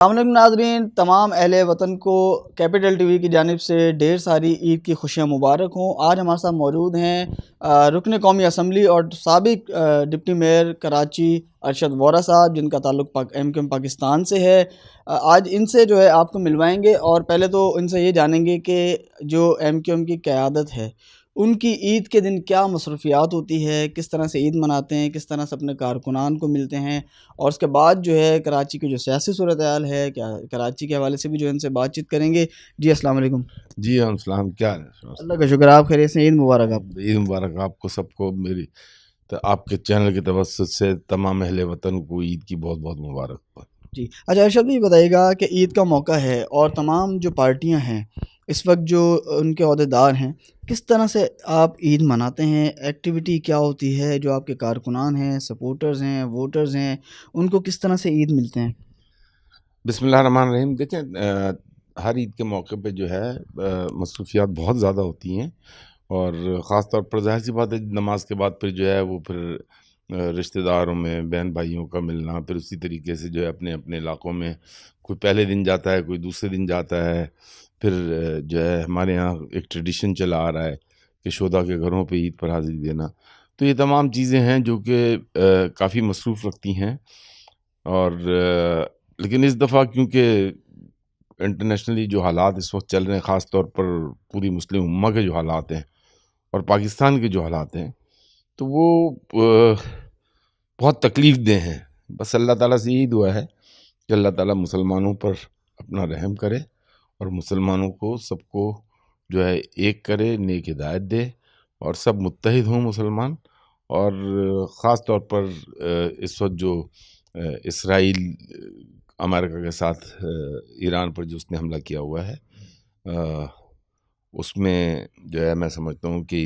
السلام علیکم ناظرین، تمام اہل وطن کو کیپٹل ٹی وی کی جانب سے ڈھیر ساری عید کی خوشیاں مبارک ہوں۔ آج ہمارے ساتھ موجود ہیں رکن قومی اسمبلی اور سابق ڈپٹی میئر کراچی ارشد وورا صاحب، جن کا تعلق ایم کیو ایم پاکستان سے ہے۔ آج ان سے جو ہے آپ کو ملوائیں گے، اور پہلے تو ان سے یہ جانیں گے کہ جو ایم کیو ایم کی قیادت ہے ان کی عید کے دن کیا مصروفیات ہوتی ہے، کس طرح سے عید مناتے ہیں، کس طرح سے اپنے کارکنان کو ملتے ہیں، اور اس کے بعد جو ہے کراچی کی جو سیاسی صورتحال ہے، کیا کراچی کے حوالے سے بھی جو ان سے بات چیت کریں گے۔ جی السلام علیکم۔ جی السلام، کیا ہے؟ اللہ کا شکر، آپ خیریت سے؟ عید مبارک آپ کو۔ عید مبارک آپ کو، سب کو میری آپ کے چینل کے توسط سے تمام اہل وطن کو عید کی بہت بہت مبارک۔ جی اچھا، ارشد بھی بتائیے گا کہ عید کا موقع ہے اور تمام جو پارٹیاں ہیں اس وقت، جو ان کے عہدیدار ہیں، کس طرح سے آپ عید مناتے ہیں؟ ایکٹیویٹی کیا ہوتی ہے؟ جو آپ کے کارکنان ہیں، سپورٹرز ہیں، ووٹرز ہیں، ان کو کس طرح سے عید ملتے ہیں؟ بسم اللہ الرحمن الرحیم۔ دیکھیں، ہر عید کے موقع پہ جو ہے مصروفیات بہت زیادہ ہوتی ہیں، اور خاص طور پر ظاہر سی بات ہے نماز کے بعد پھر جو ہے وہ پھر رشتہ داروں میں بہن بھائیوں کا ملنا، پھر اسی طریقے سے جو ہے اپنے اپنے علاقوں میں کوئی پہلے دن جاتا ہے، کوئی دوسرے دن جاتا ہے۔ پھر جو ہے ہمارے ہاں ایک ٹریڈیشن چلا آ رہا ہے کہ شہداء کے گھروں پہ عید پر حاضری دینا۔ تو یہ تمام چیزیں ہیں جو کہ کافی مصروف رکھتی ہیں، اور لیکن اس دفعہ کیونکہ انٹرنیشنلی جو حالات اس وقت چل رہے ہیں، خاص طور پر پوری مسلم امہ کے جو حالات ہیں اور پاکستان کے جو حالات ہیں، تو وہ بہت تکلیف دہ ہیں۔ بس اللہ تعالیٰ سے یہی دعا ہے کہ اللہ تعالیٰ مسلمانوں پر اپنا رحم کرے، اور مسلمانوں کو سب کو جو ہے ایک کرے، نیک ہدایت دے، اور سب متحد ہوں مسلمان۔ اور خاص طور پر اس وقت جو اسرائیل امریکہ کے ساتھ ایران پر جو اس نے حملہ کیا ہوا ہے، اس میں جو ہے میں سمجھتا ہوں کہ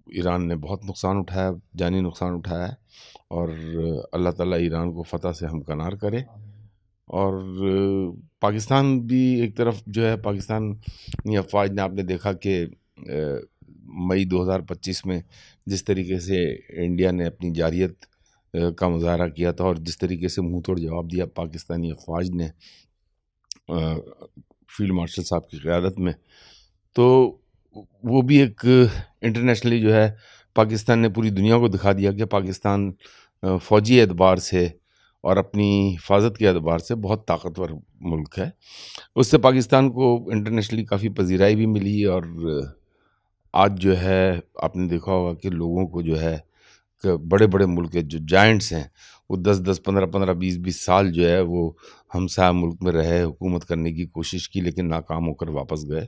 ایران نے بہت نقصان اٹھایا، جانی نقصان اٹھایا ہے، اور اللہ تعالیٰ ایران کو فتح سے ہمکنار کرے۔ اور پاکستان بھی ایک طرف جو ہے، پاکستانی افواج نے، آپ نے دیکھا کہ مئی 2025 میں جس طریقے سے انڈیا نے اپنی جارحیت کا مظاہرہ کیا تھا، اور جس طریقے سے منہ توڑ جواب دیا پاکستانی افواج نے فیلڈ مارشل صاحب کی قیادت میں، تو وہ بھی ایک انٹرنیشنلی جو ہے پاکستان نے پوری دنیا کو دکھا دیا کہ پاکستان فوجی اعتبار سے اور اپنی حفاظت کے اعتبار سے بہت طاقتور ملک ہے۔ اس سے پاکستان کو انٹرنیشنلی کافی پذیرائی بھی ملی، اور آج جو ہے آپ نے دیکھا ہوگا کہ لوگوں کو جو ہے کہ بڑے بڑے ملک کے جو جائنٹس ہیں، وہ 10 15 20 سال جو ہے وہ ہمسایہ ملک میں رہے، حکومت کرنے کی کوشش کی، لیکن ناکام ہو کر واپس گئے۔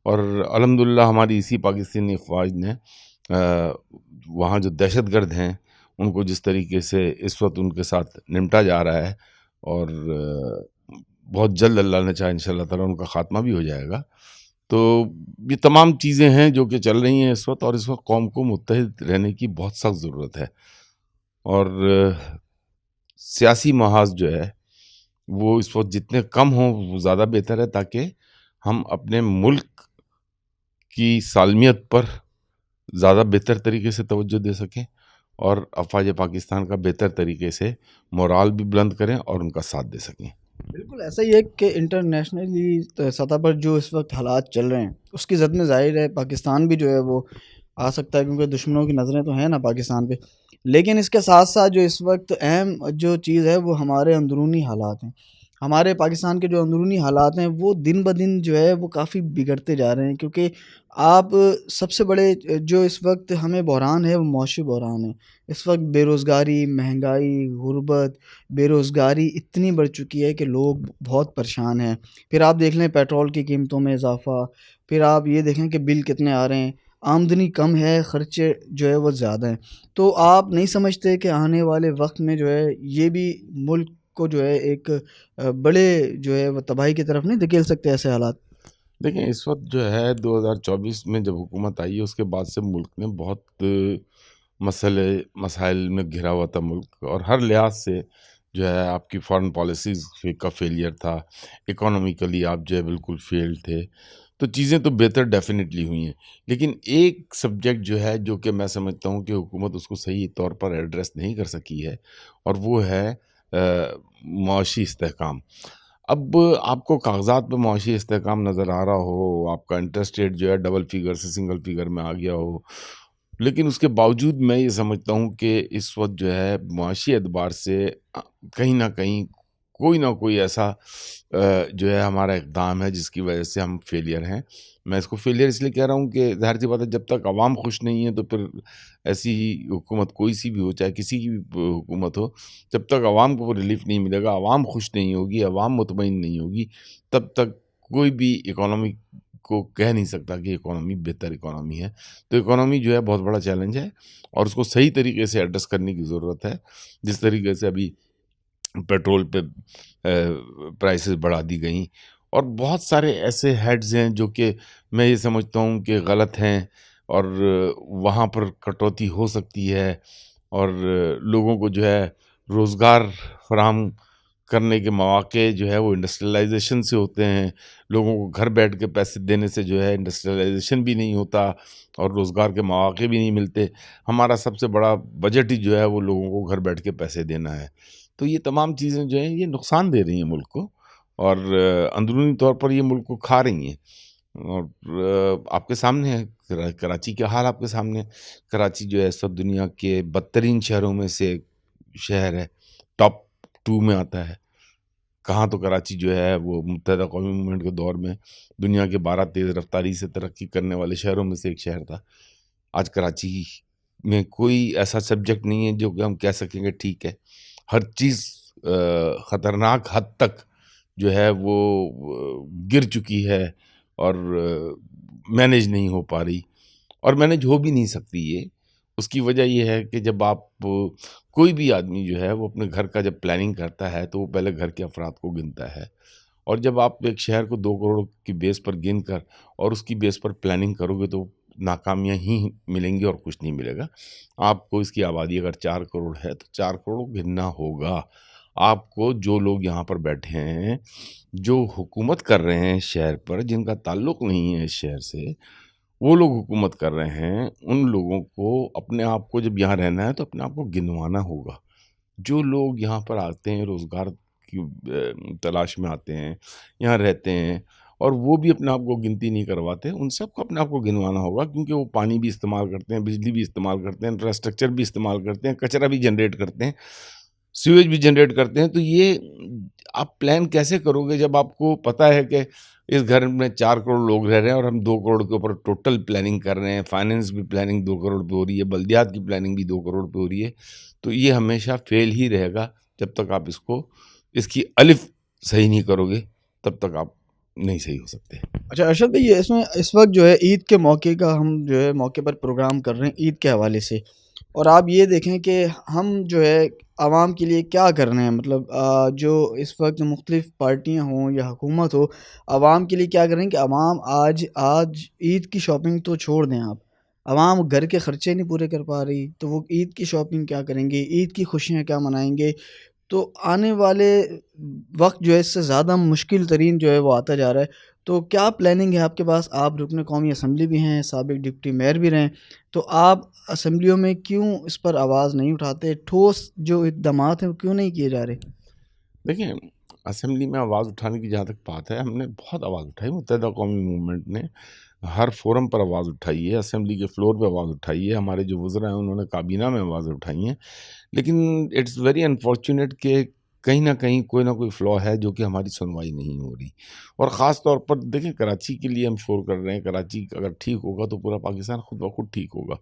اور الحمدللہ ہماری اسی پاکستانی افواج نے وہاں جو دہشت گرد ہیں ان کو جس طریقے سے اس وقت ان کے ساتھ نمٹا جا رہا ہے، اور بہت جلد اللہ نے چاہا انشاءاللہ تعالیٰ ان کا خاتمہ بھی ہو جائے گا۔ تو یہ تمام چیزیں ہیں جو کہ چل رہی ہیں اس وقت، اور اس وقت قوم کو متحد رہنے کی بہت سخت ضرورت ہے، اور سیاسی محاذ جو ہے وہ اس وقت جتنے کم ہوں وہ زیادہ بہتر ہے، تاکہ ہم اپنے ملک کی سالمیت پر زیادہ بہتر طریقے سے توجہ دے سکیں، اور افواج پاکستان کا بہتر طریقے سے مورال بھی بلند کریں اور ان کا ساتھ دے سکیں۔ بالکل ایسا ہی ہے کہ انٹرنیشنلی سطح پر جو اس وقت حالات چل رہے ہیں اس کی زد میں ظاہر ہے پاکستان بھی جو ہے وہ آ سکتا ہے، کیونکہ دشمنوں کی نظریں تو ہیں نا پاکستان پہ۔ لیکن اس کے ساتھ ساتھ جو اس وقت اہم جو چیز ہے وہ ہمارے اندرونی حالات ہیں۔ ہمارے پاکستان کے جو اندرونی حالات ہیں وہ دن بدن جو ہے وہ کافی بگڑتے جا رہے ہیں، کیونکہ آپ سب سے بڑے جو اس وقت ہمیں بحران ہے وہ معاشی بحران ہے۔ اس وقت بے روزگاری، مہنگائی، غربت، بے روزگاری اتنی بڑھ چکی ہے کہ لوگ بہت پریشان ہیں۔ پھر آپ دیکھ لیں پیٹرول کی قیمتوں میں اضافہ، پھر آپ یہ دیکھیں کہ بل کتنے آ رہے ہیں، آمدنی کم ہے، خرچے جو ہے وہ زیادہ ہیں۔ تو آپ نہیں سمجھتے کہ آنے والے وقت میں جو ہے یہ بھی ملک کو جو ہے ایک بڑے جو ہے وہ تباہی کی طرف نہیں دھکیل سکتے ایسے حالات؟ دیکھیں، اس وقت جو ہے 2024 میں جب حکومت آئی ہے اس کے بعد سے ملک نے بہت مسائل میں گھرا ہوا تھا ملک، اور ہر لحاظ سے جو ہے آپ کی فارن پالیسیز کا فیلئر تھا، اکانومیکلی آپ جو ہے بالکل فیل تھے۔ تو چیزیں تو بہتر ڈیفینیٹلی ہوئی ہیں، لیکن ایک سبجیکٹ جو ہے جو کہ میں سمجھتا ہوں کہ حکومت اس کو صحیح طور پر ایڈریس نہیں کر سکی ہے، اور وہ ہے معاشی استحکام. اب آپ کو کاغذات پہ معاشی استحکام نظر آ رہا ہو, آپ کا انٹرسٹ ریٹ جو ہے ڈبل فگر سے سنگل فگر میں آ گیا ہو, لیکن اس کے باوجود میں یہ سمجھتا ہوں کہ اس وقت جو ہے معاشی اعتبار سے کہیں نہ کہیں کوئی نہ کوئی ایسا جو ہے ہمارا اقدام ہے جس کی وجہ سے ہم فیلئر ہیں. میں اس کو فیلئر اس لیے کہہ رہا ہوں کہ ظاہر سی بات ہے جب تک عوام خوش نہیں ہے تو پھر ایسی حکومت کوئی سی بھی ہو, چاہے کسی کی بھی حکومت ہو, جب تک عوام کو ریلیف نہیں ملے گا, عوام خوش نہیں ہوگی, عوام مطمئن نہیں ہوگی, تب تک کوئی بھی اکانومی کو کہہ نہیں سکتا کہ اکانومی بہتر اکانومی ہے. تو اکانومی جو ہے بہت بڑا چیلنج ہے اور اس کو صحیح طریقے سے ایڈریس کرنے کی ضرورت ہے. جس طریقے سے ابھی پیٹرول پہ پرائسز بڑھا دی گئیں, اور بہت سارے ایسے ہیڈز ہیں جو کہ میں یہ سمجھتا ہوں کہ غلط ہیں, اور وہاں پر کٹوتی ہو سکتی ہے, اور لوگوں کو جو ہے روزگار فراہم کرنے کے مواقع جو ہے وہ انڈسٹریلائزیشن سے ہوتے ہیں. لوگوں کو گھر بیٹھ کے پیسے دینے سے جو ہے انڈسٹریلائزیشن بھی نہیں ہوتا اور روزگار کے مواقع بھی نہیں ملتے. ہمارا سب سے بڑا بجٹ ہی جو ہے وہ لوگوں کو گھر بیٹھ کے پیسے دینا ہے. تو یہ تمام چیزیں جو ہیں یہ نقصان دے رہی ہیں ملک کو, اور اندرونی طور پر یہ ملک کو کھا رہی ہیں. اور آپ کے سامنے ہے کراچی کا حال, آپ کے سامنے. کراچی جو ہے سب دنیا کے بدترین شہروں میں سے ایک شہر ہے, ٹاپ 2 میں آتا ہے. کہاں تو کراچی جو ہے وہ متحدہ قومی موومنٹ کے دور میں دنیا کے 12 تیز رفتاری سے ترقی کرنے والے شہروں میں سے ایک شہر تھا. آج کراچی میں کوئی ایسا سبجیکٹ نہیں ہے جو کہ ہم کہہ سکیں گے ٹھیک ہے. ہر چیز خطرناک حد تک جو ہے وہ گر چکی ہے اور مینیج نہیں ہو پا رہی, اور مینیج ہو بھی نہیں سکتی. یہ اس کی وجہ یہ ہے کہ جب آپ کوئی بھی آدمی جو ہے وہ اپنے گھر کا جب پلاننگ کرتا ہے تو وہ پہلے گھر کے افراد کو گنتا ہے, اور جب آپ ایک شہر کو 2 کروڑ کی بیس پر گن کر اور اس کی بیس پر پلاننگ کرو گے تو ناکامیاں ہی ملیں گی اور کچھ نہیں ملے گا. آپ کو اس کی آبادی اگر 4 کروڑ ہے تو 4 کروڑ گننا ہوگا. آپ کو جو لوگ یہاں پر بیٹھے ہیں, جو حکومت کر رہے ہیں شہر پر, جن کا تعلق نہیں ہے اس شہر سے, وہ لوگ حکومت کر رہے ہیں, ان لوگوں کو اپنے آپ کو جب یہاں رہنا ہے تو اپنے آپ کو گنوانا ہوگا. جو لوگ یہاں پر آتے ہیں روزگار کی تلاش میں آتے ہیں, یہاں رہتے ہیں, اور وہ بھی اپنے آپ کو گنتی نہیں کرواتے, ان سب کو اپنے آپ کو گنوانا ہوگا, کیونکہ وہ پانی بھی استعمال کرتے ہیں, بجلی بھی استعمال کرتے ہیں, انفراسٹرکچر بھی استعمال کرتے ہیں, کچرا بھی جنریٹ کرتے ہیں, سیویج بھی جنریٹ کرتے ہیں. تو یہ آپ پلان کیسے کرو گے جب آپ کو پتہ ہے کہ اس گھر میں 4 کروڑ لوگ رہ رہے ہیں اور ہم 2 کروڑ کے اوپر ٹوٹل پلاننگ کر رہے ہیں, فائننس بھی پلاننگ 2 کروڑ پہ ہو رہی ہے, بلدیات کی پلاننگ بھی 2 کروڑ پہ ہو رہی ہے. تو یہ ہمیشہ فیل ہی رہے گا جب تک آپ اس کی الف صحیح نہیں کرو گے, تب تک آپ نہیں صحیح ہو سکتے. اچھا ارشد بھائی, اس میں اس وقت جو ہے عید کے موقع کا ہم جو ہے موقع پر پروگرام کر رہے ہیں عید کے حوالے سے, اور آپ یہ دیکھیں کہ ہم جو ہے عوام کے لیے کیا کر رہے ہیں. مطلب جو اس وقت مختلف پارٹیاں ہوں یا حکومت ہو, عوام کے لیے کیا کر رہے ہیں کہ عوام آج عید کی شاپنگ تو چھوڑ دیں آپ, عوام گھر کے خرچے نہیں پورے کر پا رہی, تو وہ عید کی شاپنگ کیا کریں گے, عید کی خوشیاں کیا منائیں گے. تو آنے والے وقت جو ہے اس سے زیادہ مشکل ترین جو ہے وہ آتا جا رہا ہے. تو کیا پلاننگ ہے آپ کے پاس؟ آپ رکن قومی اسمبلی بھی ہیں, سابق ڈپٹی میئر بھی رہے ہیں, تو آپ اسمبلیوں میں کیوں اس پر آواز نہیں اٹھاتے؟ ٹھوس جو اقدامات ہیں وہ کیوں نہیں کیے جا رہے؟ دیکھیں, اسمبلی میں آواز اٹھانے کی جہاں تک بات ہے, ہم نے بہت آواز اٹھائی, متحدہ قومی موومنٹ نے ہر فورم پر آواز اٹھائی ہے, اسمبلی کے فلور پہ آواز اٹھائی ہے, ہمارے جو وزراء ہیں انہوں نے کابینہ میں آواز اٹھائی ہیں. لیکن اٹس ویری انفارچونیٹ کہ کہیں نہ کہیں کوئی نہ کوئی فلا ہے جو کہ ہماری سنوائی نہیں ہو رہی. اور خاص طور پر دیکھیں, کراچی کے لیے ہم شور کر رہے ہیں, کراچی اگر ٹھیک ہوگا تو پورا پاکستان خود بخود ٹھیک ہوگا.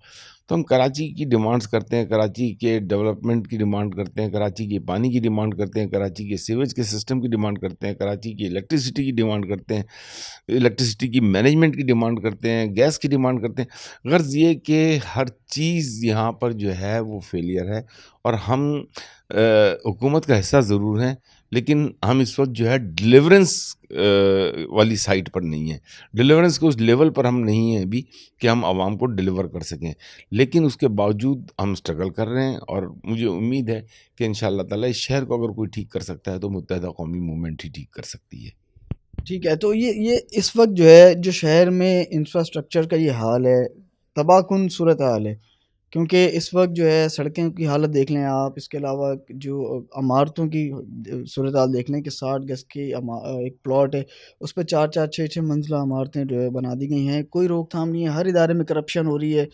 تو ہم کراچی کی ڈیمانڈز کرتے ہیں, کراچی کے ڈیولپمنٹ کی ڈیمانڈ کرتے ہیں, کراچی کے پانی کی ڈیمانڈ کرتے ہیں, کراچی کے سیویج کے سسٹم کی ڈیمانڈ کرتے ہیں, کراچی کی الیکٹریسٹی کی ڈیمانڈ کرتے ہیں, الیکٹریسٹی کی مینجمنٹ کی ڈیمانڈ کرتے ہیں, گیس کی ڈیمانڈ کرتے ہیں. غرض یہ کہ ہر چیز یہاں پر جو ہے وہ فیلئر ہے, اور ہم حکومت کا حصہ ضرور ہیں, لیکن ہم اس وقت جو ہے ڈیلیورنس والی سائٹ پر نہیں ہیں, ڈیلیورنس کے اس لیول پر ہم نہیں ہیں ابھی کہ ہم عوام کو ڈیلیور کر سکیں. لیکن اس کے باوجود ہم اسٹرگل کر رہے ہیں, اور مجھے امید ہے کہ انشاءاللہ تعالی اس شہر کو اگر کوئی ٹھیک کر سکتا ہے تو متحدہ قومی موومنٹ ہی ٹھیک کر سکتی ہے. ٹھیک ہے, تو یہ اس وقت جو ہے جو شہر میں انفراسٹرکچر کا یہ حال ہے, تباہ کن صورت حال ہے, کیونکہ اس وقت جو ہے سڑکیں کی حالت دیکھ لیں آپ، اس کے علاوہ جو عمارتوں کی صورتحال دیکھ لیں کہ 60 گز کی ایک پلاٹ ہے، اس پہ 4 4 6 6 منزلہ عمارتیں جو ہے بنا دی گئی ہیں، کوئی روک تھام نہیں ہے، ہر ادارے میں کرپشن ہو رہی ہے.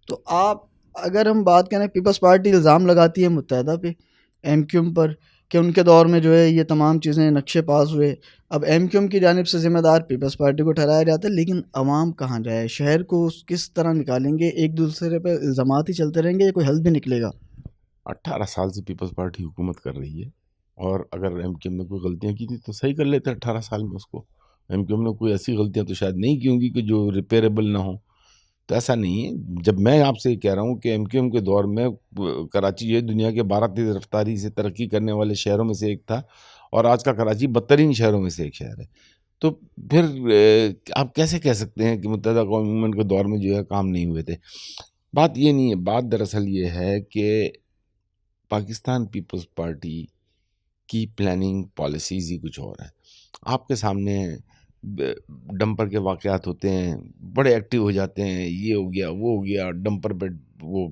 تو آپ اگر ہم بات کریں، پیپلز پارٹی الزام لگاتی ہے متحدہ پہ، ایم کیو ایم پر، کہ ان کے دور میں جو ہے یہ تمام چیزیں نقشے پاس ہوئے. اب ایم کیو ایم کی جانب سے ذمہ دار پیپلز پارٹی کو ٹھہرایا جاتا ہے، لیکن عوام کہاں جائے؟ شہر کو کس طرح نکالیں گے؟ ایک دوسرے پہ الزامات ہی چلتے رہیں گے یا کوئی حل بھی نکلے گا؟ 18 سال سے پیپلز پارٹی حکومت کر رہی ہے، اور اگر ایم کیو ایم نے کوئی غلطیاں کی تھی تو صحیح کر لیتے 18 سال میں اس کو. ایم کیو ایم نے کوئی ایسی غلطیاں تو شاید نہیں کی ہوں گی کہ جو ریپیریبل نہ ہوں. تو ایسا نہیں ہے. جب میں آپ سے یہ کہہ رہا ہوں کہ ایم کیو ایم کے دور میں کراچی جو ہے دنیا کے 12 تیز رفتاری سے ترقی کرنے والے شہروں میں سے ایک تھا، اور آج کا کراچی بدترین شہروں میں سے ایک شہر ہے. تو پھر آپ کیسے کہہ سکتے ہیں کہ متحدہ قومی موومنٹ کے دور میں جو ہے کام نہیں ہوئے تھے؟ بات یہ نہیں ہے. بات دراصل یہ ہے کہ پاکستان پیپلز پارٹی کی پلاننگ پالیسیز ہی کچھ اور ہیں. آپ کے سامنے ڈمپر کے واقعات ہوتے ہیں، بڑے ایکٹیو ہو جاتے ہیں، یہ ہو گیا وہ ہو گیا، ڈمپر پہ وہ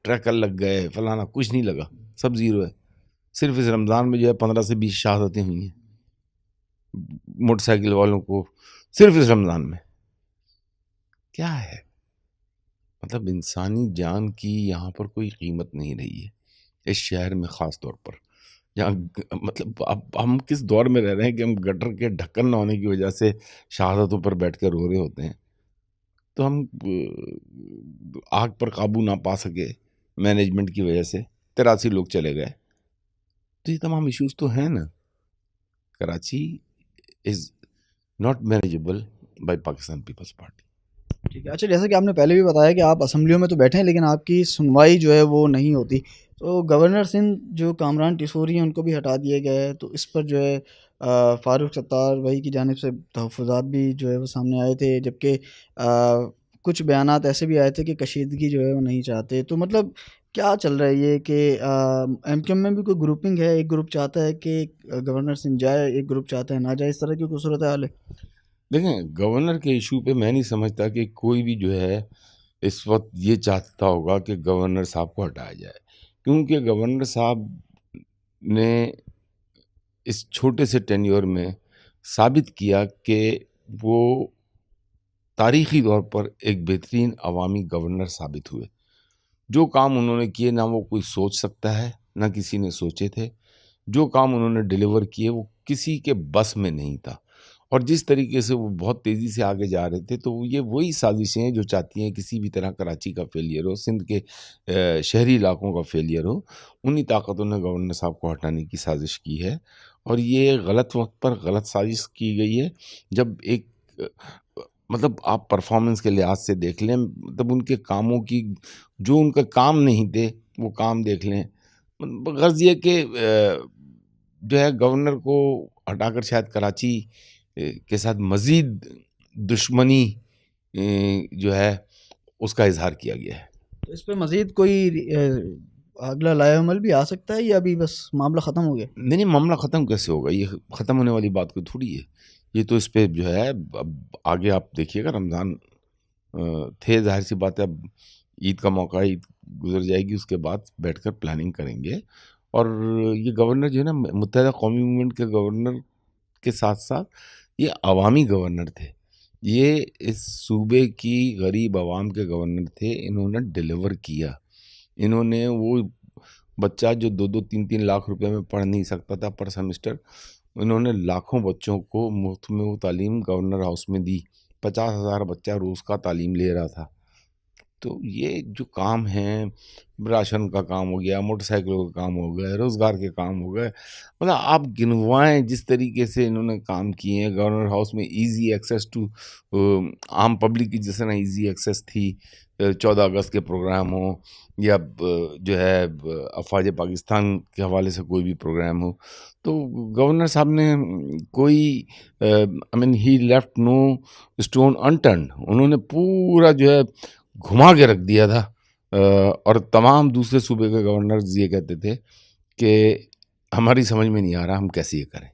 ٹریکر لگ گئے، فلانا. کچھ نہیں لگا، سب زیرو ہے. صرف اس رمضان میں جو ہے 15 سے 20 شہادتیں ہوئی ہیں موٹر سائیکل والوں کو، صرف اس رمضان میں. کیا ہے مطلب؟ انسانی جان کی یہاں پر کوئی قیمت نہیں رہی ہے اس شہر میں، خاص طور پر جہاں مطلب اب ہم کس دور میں رہ رہے ہیں کہ ہم گٹر کے ڈھکن نہ ہونے کی وجہ سے شہادتوں پر بیٹھ کر رو رہے ہوتے ہیں. تو ہم آگ پر قابو نہ پا سکے مینجمنٹ کی وجہ سے، 83 لوگ چلے گئے. تو یہ تمام ایشوز تو ہیں نا. Karachi is not manageable by Pakistan Peoples Party. ٹھیک ہے. اچھا، جیسا کہ آپ نے پہلے بھی بتایا کہ آپ اسمبلیوں میں تو بیٹھے ہیں لیکن آپ کی سنوائی جو ہے وہ نہیں ہوتی. تو گورنر سندھ جو کامران ٹیسوری ہیں ان کو بھی ہٹا دیے گئے، تو اس پر جو ہے فاروق ستار بھائی کی جانب سے تحفظات بھی جو ہے وہ سامنے آئے تھے، جبکہ کچھ بیانات ایسے بھی آئے تھے کہ کشیدگی جو ہے وہ نہیں چاہتے. تو مطلب کیا چل رہا ہے یہ کہ ایم کیو ایم میں بھی کوئی گروپنگ ہے؟ ایک گروپ چاہتا ہے کہ گورنر سندھ جائے، ایک گروپ چاہتا ہے نہ جائے، اس طرح کی کوئی صورت حال ہے؟ دیکھیں، گورنر کے ایشو پہ میں نہیں سمجھتا کہ کوئی بھی جو ہے اس وقت یہ چاہتا ہوگا کہ گورنر صاحب کو ہٹایا جائے، کیونکہ گورنر صاحب نے اس چھوٹے سے ٹینیور میں ثابت کیا کہ وہ تاریخی طور پر ایک بہترین عوامی گورنر ثابت ہوئے. جو کام انہوں نے کیے نہ وہ کوئی سوچ سکتا ہے، نہ کسی نے سوچے تھے. جو کام انہوں نے ڈیلیور کیے وہ کسی کے بس میں نہیں تھا، اور جس طریقے سے وہ بہت تیزی سے آگے جا رہے تھے، تو یہ وہی سازشیں ہیں جو چاہتی ہیں کسی بھی طرح کراچی کا فیلئر ہو، سندھ کے شہری علاقوں کا فیلئر ہو. انہی طاقتوں نے گورنر صاحب کو ہٹانے کی سازش کی ہے، اور یہ غلط وقت پر غلط سازش کی گئی ہے. جب ایک مطلب آپ پرفارمنس کے لحاظ سے دیکھ لیں، مطلب ان کے کاموں کی، جو ان کا کام نہیں تھے وہ کام دیکھ لیں. غرض یہ کہ جو ہے گورنر کو ہٹا کر شاید کراچی کے ساتھ مزید دشمنی جو ہے اس کا اظہار کیا گیا ہے. تو اس پہ مزید کوئی اگلا لائحہ عمل بھی آ سکتا ہے یا ابھی بس معاملہ ختم ہو گیا؟ نہیں، معاملہ ختم کیسے ہوگا؟ یہ ختم ہونے والی بات کوئی تھوڑی ہے. یہ تو اس پہ جو ہے اب آگے آپ دیکھیے گا. رمضان تھے، ظاہر سی بات ہے، اب عید کا موقع ہے، عید گزر جائے گی، اس کے بعد بیٹھ کر پلاننگ کریں گے. اور یہ گورنر جو ہے نا، متحدہ قومی موومنٹ کے گورنر کے ساتھ ساتھ یہ عوامی گورنر تھے. یہ اس صوبے کی غریب عوام کے گورنر تھے. انہوں نے ڈیلیور کیا. انہوں نے وہ بچہ جو 2-3 لاکھ روپے میں پڑھ نہیں سکتا تھا پر سمسٹر، انہوں نے لاکھوں بچوں کو مفت میں وہ تعلیم گورنر ہاؤس میں دی. 50,000 بچہ روز کا تعلیم لے رہا تھا. تو یہ جو کام ہیں، راشن کا کام ہو گیا، موٹر سائیکلوں کا کام ہو گئے، روزگار کے کام ہو گئے، مطلب آپ گنوائیں جس طریقے سے انہوں نے کام کیے ہیں. گورنر ہاؤس میں ایزی ایکسیس ٹو عام پبلک کی جس طرح ایزی ایکسیس تھی، 14 اگست کے پروگرام ہوں یا جو ہے افواج پاکستان کے حوالے سے کوئی بھی پروگرام ہو. تو گورنر صاحب نے کوئی ہی لیفٹ نو اسٹون انٹرنڈ. انہوں نے پورا جو ہے گھما کے رکھ دیا تھا. اور تمام دوسرے صوبے کے گورنرز یہ کہتے تھے کہ ہماری سمجھ میں نہیں آ رہا ہم کیسے یہ کریں.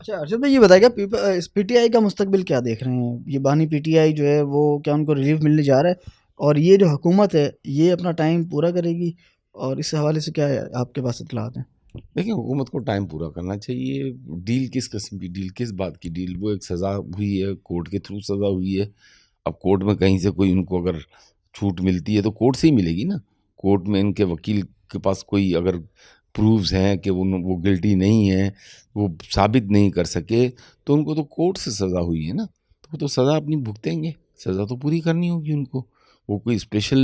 اچھا ارشد بھائی، یہ بتائے گا پی ٹی آئی کا مستقبل کیا دیکھ رہے ہیں؟ یہ بانی پی ٹی آئی جو ہے وہ کیا ان کو ریلیف ملنے جا رہا ہے؟ اور یہ جو حکومت ہے یہ اپنا ٹائم پورا کرے گی؟ اور اس حوالے سے کیا ہے آپ کے پاس اطلاعات ہیں؟ دیکھیں حکومت کو ٹائم پورا کرنا چاہیے. ڈیل کس قسم کی ڈیل, کس بات کی ڈیل؟ وہ ایک سزا ہوئی ہے, کورٹ کے تھرو سزا ہوئی ہے. اب کورٹ میں کہیں سے کوئی ان کو اگر چھوٹ ملتی ہے تو کورٹ سے ہی ملے گی نا. کورٹ میں ان کے وکیل کے پاس کوئی اگر پروفز ہیں کہ وہ گلٹی نہیں ہیں, وہ ثابت نہیں کر سکے, تو ان کو تو کورٹ سے سزا ہوئی ہے نا, تو وہ تو سزا اپنی بھگتیں گے. سزا تو پوری کرنی ہوگی ان کو. وہ کوئی اسپیشل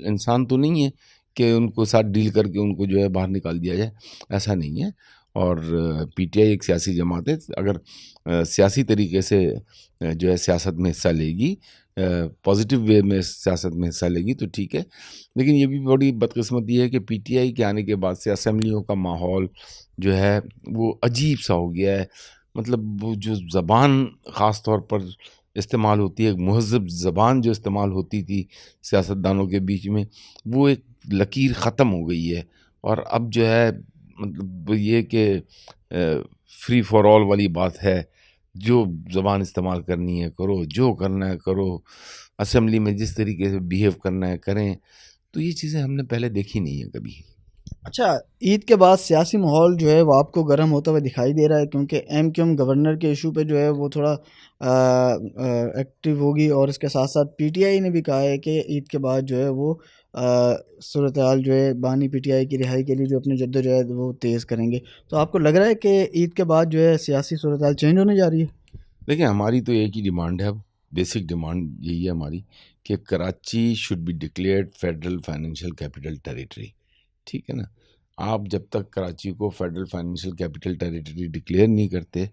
انسان تو نہیں ہے کہ ان کو ساتھ ڈیل کر کے ان کو جو ہے باہر نکال دیا جائے, ایسا نہیں ہے. اور پی ٹی آئی ایک سیاسی جماعت ہے, اگر سیاسی طریقے سے جو ہے سیاست میں حصہ لے گی, پازیٹیو وے میں سیاست میں حصہ لے گی تو ٹھیک ہے. لیکن یہ بھی بڑی بدقسمتی ہے کہ پی ٹی آئی کے آنے کے بعد سے اسمبلیوں کا ماحول جو ہے وہ عجیب سا ہو گیا ہے. مطلب وہ جو زبان خاص طور پر استعمال ہوتی ہے, ایک مہذب زبان جو استعمال ہوتی تھی سیاستدانوں کے بیچ میں, وہ ایک لکیر ختم ہو گئی ہے. اور اب جو ہے مطلب یہ کہ فری فار آل والی بات ہے, جو زبان استعمال کرنی ہے کرو, جو کرنا ہے کرو, اسمبلی میں جس طریقے سے بیہیو کرنا ہے کریں. تو یہ چیزیں ہم نے پہلے دیکھی نہیں ہیں کبھی. اچھا, عید کے بعد سیاسی ماحول جو ہے وہ آپ کو گرم ہوتا ہوا دکھائی دے رہا ہے؟ کیونکہ ایم کیو ایم گورنر کے ایشو پہ جو ہے وہ تھوڑا ایکٹیو ہوگی, اور اس کے ساتھ ساتھ پی ٹی آئی نے بھی کہا ہے کہ عید کے بعد جو ہے وہ صورتحال جو ہے بانی پی ٹی آئی کی رہائی کے لیے جو اپنی جدوجہد وہ تیز کریں گے. تو آپ کو لگ رہا ہے کہ عید کے بعد جو ہے سیاسی صورتحال چینج ہونے جا رہی ہے؟ دیکھیں ہماری تو ایک ہی ڈیمانڈ ہے, اب بیسک ڈیمانڈ یہی ہے ہماری کہ Karachi should be declared federal financial capital territory. ٹھیک ہے نا. آپ جب تک کراچی کو federal financial capital territory declare نہیں کرتے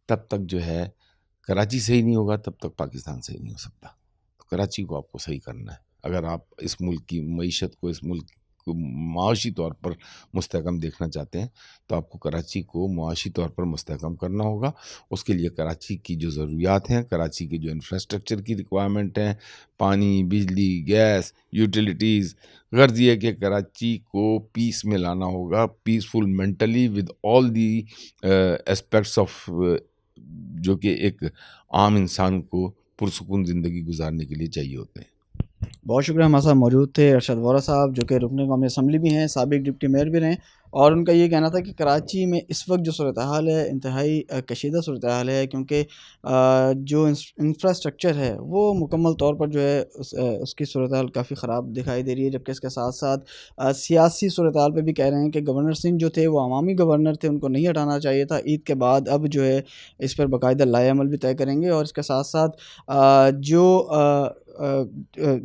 تب تک جو ہے کراچی صحیح نہیں ہوگا, تب تک پاکستان صحیح نہیں ہو سکتا. تو کراچی کو آپ کو صحیح کرنا ہے اگر آپ اس ملک کی معیشت کو, اس ملک کو معاشی طور پر مستحکم دیکھنا چاہتے ہیں, تو آپ کو کراچی کو معاشی طور پر مستحکم کرنا ہوگا. اس کے لیے کراچی کی جو ضروریات ہیں, کراچی کے جو انفراسٹرکچر کی ریکوائرمنٹ ہیں, پانی, بجلی, گیس, یوٹیلیٹیز, غرض یہ ہے کہ کراچی کو پیس میں لانا ہوگا, peaceful mentally with all the aspects of جو کہ ایک عام انسان کو پرسکون زندگی گزارنے کے لیے چاہیے ہوتے ہیں. بہت شکریہ. ہمارے ساتھ موجود تھے ارشد وارا صاحب, جو کہ رکن قومی اسمبلی بھی ہیں, سابق ڈپٹی میئر بھی رہیں, اور ان کا یہ کہنا تھا کہ کراچی میں اس وقت جو صورتحال ہے انتہائی کشیدہ صورتحال ہے, کیونکہ جو انفراسٹرکچر ہے وہ مکمل طور پر جو ہے اس کی صورتحال کافی خراب دکھائی دے رہی ہے. جبکہ اس کے ساتھ ساتھ سیاسی صورتحال پہ بھی کہہ رہے ہیں کہ گورنر سنگھ جو تھے وہ عوامی گورنر تھے, ان کو نہیں ہٹانا چاہیے تھا. عید کے بعد اب جو ہے اس پر باقاعدہ لائحہ عمل بھی طے کریں گے. اور اس کے ساتھ ساتھ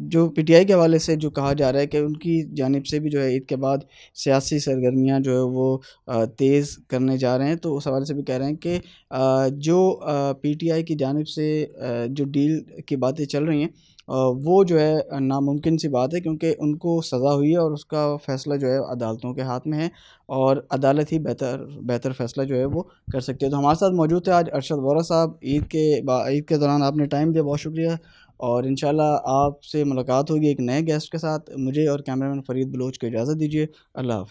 جو پی ٹی آئی کے حوالے سے جو کہا جا رہا ہے کہ ان کی جانب سے بھی جو ہے عید کے بعد سیاسی سرگرمیاں جو ہے وہ تیز کرنے جا رہے ہیں, تو اس حوالے سے بھی کہہ رہے ہیں کہ جو پی ٹی آئی کی جانب سے جو ڈیل کی باتیں چل رہی ہیں وہ جو ہے ناممکن سی بات ہے, کیونکہ ان کو سزا ہوئی ہے اور اس کا فیصلہ جو ہے عدالتوں کے ہاتھ میں ہے, اور عدالت ہی بہتر فیصلہ جو ہے وہ کر سکتی ہے. تو ہمارے ساتھ موجود تھے آج ارشد وارا صاحب. عید کے دوران آپ نے ٹائم دیا, بہت شکریہ. اور انشاءاللہ آپ سے ملاقات ہوگی ایک نئے گیسٹ کے ساتھ. مجھے اور کیمرہ مین فرید بلوچ کو اجازت دیجیے. اللہ حافظ.